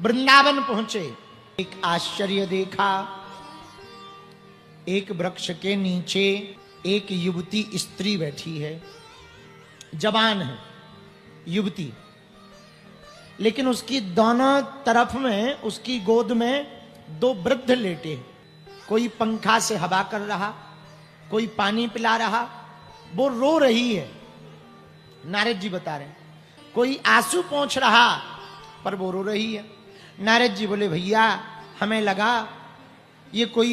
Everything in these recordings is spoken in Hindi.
वृंदावन पहुंचे, एक आश्चर्य देखा। एक वृक्ष के नीचे एक युवती स्त्री बैठी है, जवान है युवती, लेकिन उसकी दोनों तरफ में, उसकी गोद में दो वृद्ध लेटे। कोई पंखा से हवा कर रहा, कोई पानी पिला रहा, वो रो रही है। नारद जी बता रहे, कोई आंसू पोंछ रहा पर वो रो रही है। नारद जी बोले, भैया हमें लगा ये कोई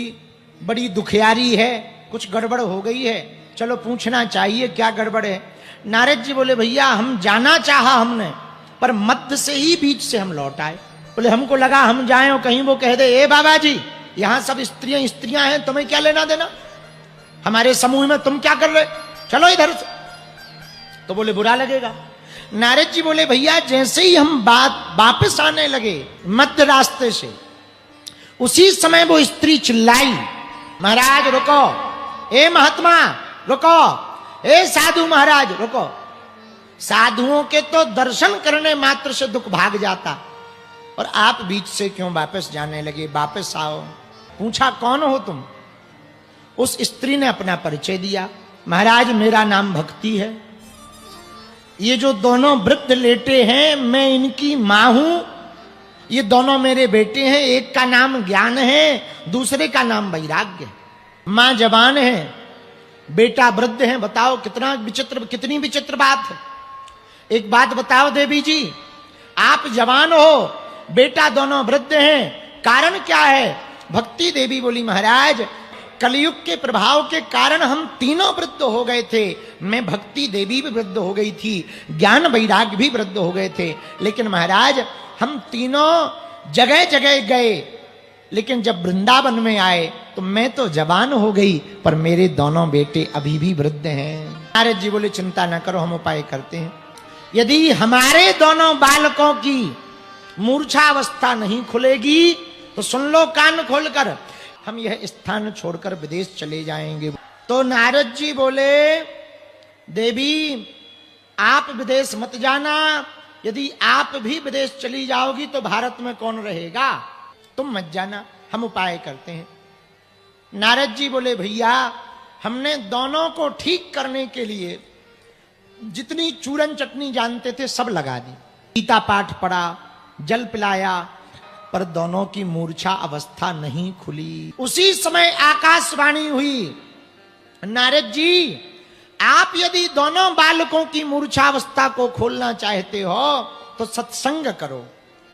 बड़ी दुखियारी है, कुछ गड़बड़ हो गई है, चलो पूछना चाहिए क्या गड़बड़ है। नारद जी बोले, भैया हम जाना चाहा हमने, पर मध्य से ही बीच से हम लौट आए। बोले हमको लगा हम जाएं और कहीं वो कह दे, ए बाबा जी यहां सब स्त्रियां स्त्रियां हैं, तुम्हें क्या लेना देना, हमारे समूह में तुम क्या कर रहे, चलो इधर से। तो बोले बुरा लगेगा। नारद जी बोले, भैया जैसे ही हम वापस आने लगे मध्य रास्ते से, उसी समय वो स्त्री चिल्लाई, महाराज रुको, ए महात्मा रुको, ए साधु महाराज रुको। साधुओं के तो दर्शन करने मात्र से दुख भाग जाता, और आप बीच से क्यों वापस जाने लगे, वापस आओ। पूछा कौन हो तुम? उस स्त्री ने अपना परिचय दिया, महाराज मेरा नाम भक्ति है, ये जो दोनों वृद्ध लेटे हैं मैं इनकी मां हूं, ये दोनों मेरे बेटे हैं, एक का नाम ज्ञान है, दूसरे का नाम वैराग्य है। मां जवान है, बेटा वृद्ध है। बताओ कितना विचित्र, कितनी विचित्र बात है। एक बात बताओ देवी जी, आप जवान हो, बेटा दोनों वृद्ध हैं, कारण क्या है? भक्ति देवी बोली, महाराज कलयुग के प्रभाव के कारण हम तीनों वृद्ध हो गए थे। मैं भक्ति देवी भी वृद्ध हो गई थी, ज्ञान वैराग्य भी वृद्ध हो गए थे, लेकिन महाराज हम तीनों जगह जगह गए, लेकिन जब वृंदावन में आए तो मैं तो जवान हो गई, पर मेरे दोनों बेटे अभी भी वृद्ध हैं। नारद जी बोले, चिंता न करो, हम उपाय करते हैं। यदि हमारे दोनों बालकों की मूर्छावस्था नहीं खुलेगी तो सुन लो कान खोलकर, हम यह स्थान छोड़कर विदेश चले जाएंगे। तो नारद जी बोले, देवी आप विदेश मत जाना, यदि आप भी विदेश चली जाओगी तो भारत में कौन रहेगा, तुम मत जाना, हम उपाय करते हैं। नारद जी बोले, भैया हमने दोनों को ठीक करने के लिए जितनी चूरन चटनी जानते थे सब लगा दी, गीता पाठ पढ़ा, जल पिलाया, पर दोनों की मूर्छा अवस्था नहीं खुली। उसी समय आकाशवाणी हुई, नारद जी आप यदि दोनों बालकों की मूर्छावस्था को खोलना चाहते हो तो सत्संग करो।